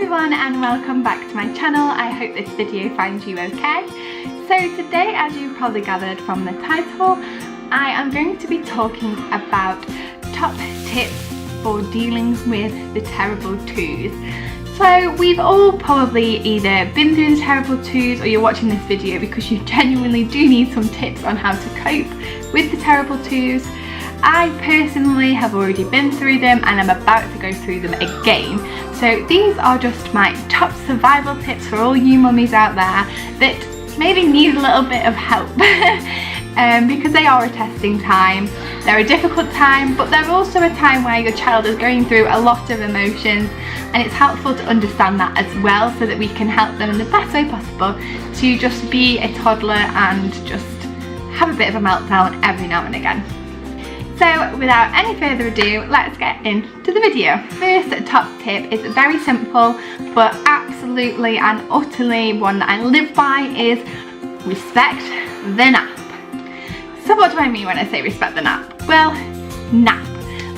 everyone and welcome back to my channel. I hope this video finds you okay. So today, as you've probably gathered from the title, I am going to be talking about top tips for dealing with the terrible twos. So we've all probably either been through the terrible twos or you're watching this video because you genuinely do need some tips on how to cope with the terrible twos. I personally have already been through them and I'm about to go through them again. So these are just my top survival tips for all you mummies out there that maybe need a little bit of help because they are a testing time. They're a difficult time, but they're also a time where your child is going through a lot of emotions, and it's helpful to understand that as well so that we can help them in the best way possible to just be a toddler and just have a bit of a meltdown every now and again. So without any further ado, let's get into the video. First top tip is very simple but absolutely and utterly one that I live by is respect the nap. So what do I mean when I say respect the nap? Well, nap.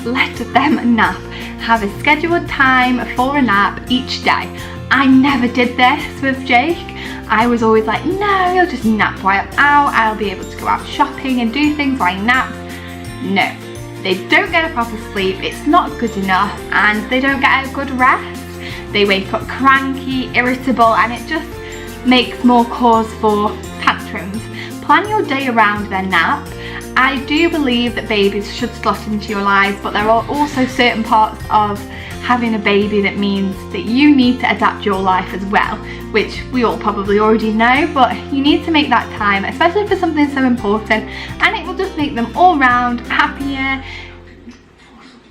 Let them nap. Have a scheduled time for a nap each day. I never did this with Jake. I was always like, no, he'll just nap while I'm out. I'll be able to go out shopping and do things while he naps. No, they don't get a proper sleep, it's not good enough, and they don't get a good rest. They wake up cranky, irritable, and it just makes more cause for tantrums. Plan your day around their nap. I do believe that babies should slot into your lives, but there are also certain parts of having a baby that means that you need to adapt your life as well, which we all probably already know, but you need to make that time, especially for something so important, and it will just make them all round happier,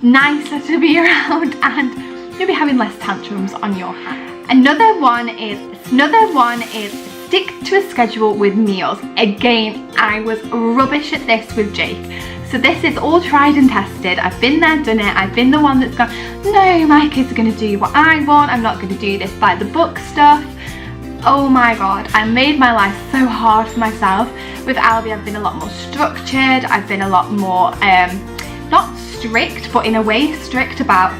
nicer to be around, and you'll be having less tantrums on your hands. Another one is stick to a schedule with meals. Again, I was rubbish at this with Jake. So this is all tried and tested. I've been there, done it. I've been the one that's gone, no, my kids are going to do what I want. I'm not going to do this by the book stuff. Oh my god, I made my life so hard for myself. With Albie, I've been a lot more structured. I've been a lot more, not strict, but in a way strict about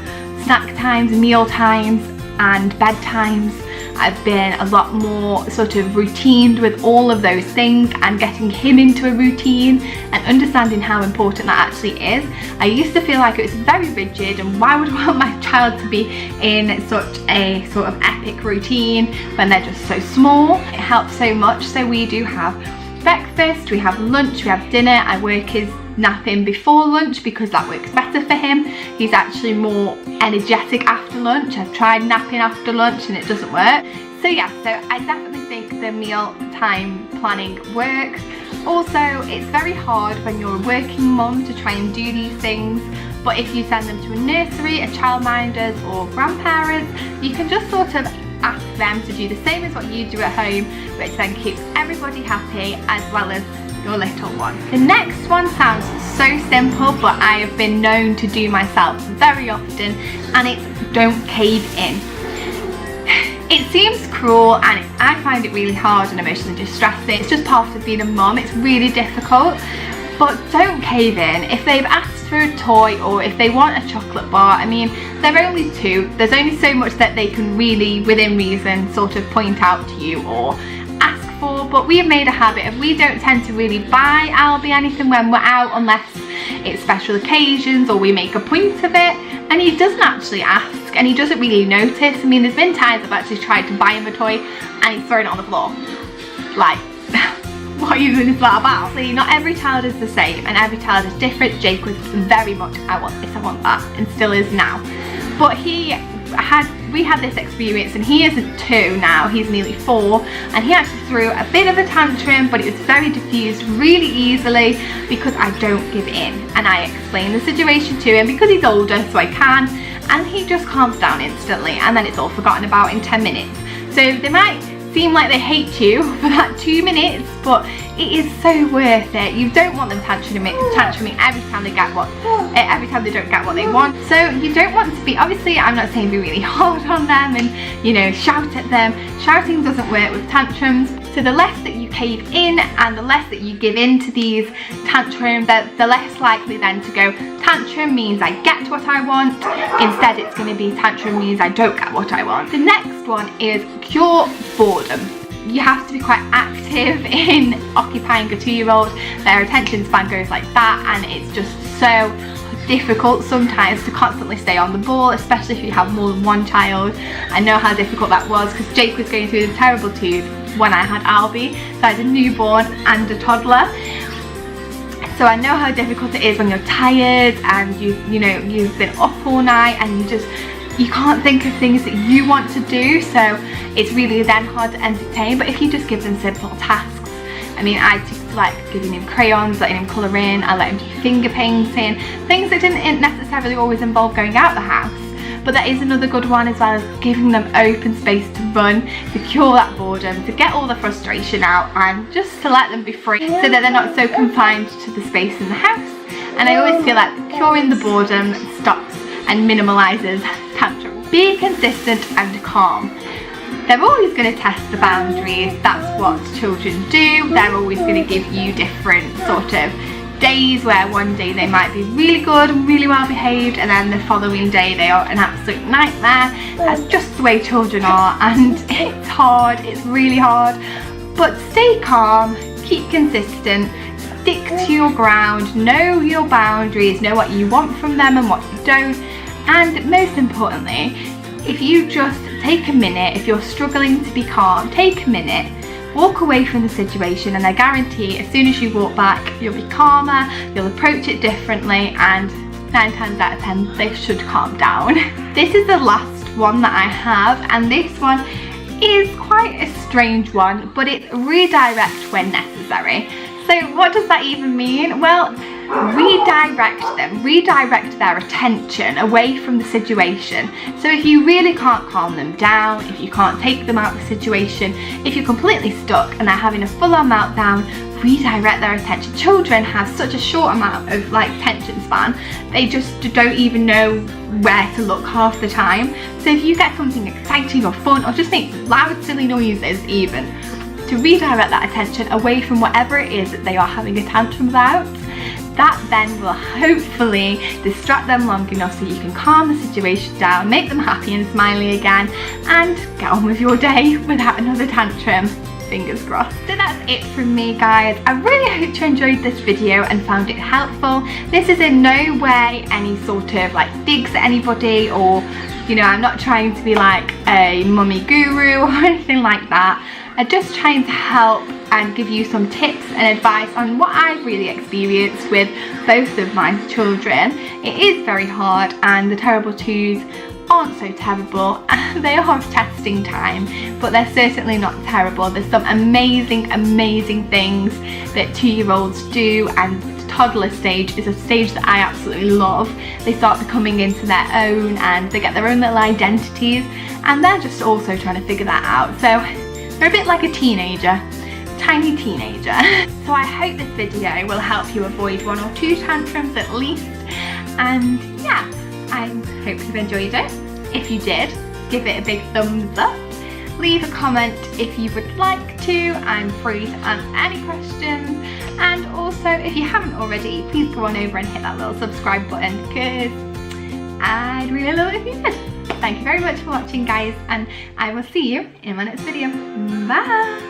snack times, meal times and bedtimes. I've been a lot more sort of routined with all of those things and getting him into a routine and understanding how important that actually is. I used to feel like it was very rigid, and why would I want my child to be in such a sort of epic routine when they're just so small? It helps so much. So we do have breakfast, we have lunch, we have dinner. I work his napping before lunch because that works better for him. He's actually more energetic after lunch. I've tried napping after lunch and it doesn't work. So yeah, so I definitely think the meal time planning works. Also, it's very hard when you're a working mum to try and do these things, but if you send them to a nursery, a childminders or grandparents, you can just sort of ask them to do the same as what you do at home, which then keeps everybody happy as well as your little one. The next one sounds so simple, but I have been known to do myself very often, and it's don't cave in. It seems cruel and I find it really hard and emotionally distressing. It's just part of being a mum. It's really difficult, but don't cave in. If they've asked for a toy or if they want a chocolate bar, I mean, they're only 2. There's only so much that they can really, within reason, sort of point out to you or ask for, but we have made a habit of we don't tend to really buy Albie anything when we're out unless it's special occasions or we make a point of it, and he doesn't actually ask and he doesn't really notice. I mean, there's been times I've actually tried to buy him a toy and he's thrown it on the floor. Like, what even is that about? See, not every child is the same and every child is different. Jake was very much, I want this, I want that, and still is now. But we had this experience, and he isn't 2 now, he's nearly 4, and he actually threw a bit of a tantrum, but it was very diffused really easily because I don't give in, and I explain the situation to him because he's older, so I can, and he just calms down instantly, and then it's all forgotten about in 10 minutes. So they might seem like they hate you for that 2 minutes, but it is so worth it. You don't want them tantruming every time they don't get what they want. So you don't want to be, obviously I'm not saying be really hard on them and, you know, shout at them. Shouting doesn't work with tantrums. So the less that you cave in and the less that you give in to these tantrums, the less likely then to go, tantrum means I get what I want. Instead it's going to be tantrum means I don't get what I want. The next one is cure boredom. You have to be quite active in occupying a 2-year-old. Their attention span goes like that, and it's just so difficult sometimes to constantly stay on the ball, especially if you have more than one child. I know how difficult that was because Jake was going through the terrible twos when I had Albie. So I had a newborn and a toddler. So I know how difficult it is when you're tired and you've been up all night and you can't think of things that you want to do, so it's really then hard to entertain. But if you just give them simple tasks, I mean, I just like giving him crayons, letting him colour in, I let him do finger painting, things that didn't necessarily always involve going out the house. But that is another good one, as well as giving them open space to run, to cure that boredom, to get all the frustration out, and just to let them be free so that they're not so confined to the space in the house. And I always feel like curing the boredom stops and minimises tantrums. Be consistent and calm. They're always going to test the boundaries, that's what children do. They're always going to give you different sort of days where one day they might be really good and really well behaved, and then the following day they are an absolute nightmare. That's just the way children are, and it's hard, it's really hard. But stay calm, keep consistent, stick to your ground, know your boundaries, know what you want from them and what you don't. And most importantly, if you just take a minute, if you're struggling to be calm, take a minute, walk away from the situation, and I guarantee as soon as you walk back, you'll be calmer, you'll approach it differently, and 9 times out of 10 they should calm down. This is the last one that I have, and this one is quite a strange one, but it's redirect when necessary. So what does that even mean? Well, redirect their attention away from the situation. So if you really can't calm them down, if you can't take them out of the situation, if you're completely stuck and they're having a full-on meltdown, redirect their attention. Children have such a short amount of attention span, they just don't even know where to look half the time. So if you get something exciting or fun, or just make loud silly noises even, to redirect that attention away from whatever it is that they are having a tantrum about, that then will hopefully distract them long enough so you can calm the situation down, make them happy and smiley again, and get on with your day without another tantrum. Fingers crossed. So that's it from me, guys. I really hope you enjoyed this video and found it helpful. This is in no way any sort of digs at anybody, or I'm not trying to be like a mummy guru or anything like that. I'm just trying to help and give you some tips and advice on what I've really experienced with both of my children. It is very hard, and the terrible twos aren't so terrible. They are testing time, but they're certainly not terrible. There's some amazing things that 2-year-olds do, and toddler stage is a stage that I absolutely love. They start becoming into their own, and they get their own little identities, and they're just also trying to figure that out. So they're a bit like a teenager, tiny teenager. So I hope this video will help you avoid 1 or 2 tantrums at least, and yeah, I hope you've enjoyed it. If you did, give it a big thumbs up. Leave a comment if you would like to. I'm free to answer any questions. And also, if you haven't already, please go on over and hit that little subscribe button, because I'd really love it if you did. Thank you very much for watching, guys, and I will see you in my next video. Bye!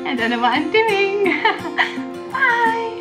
I don't know what I'm doing. Bye!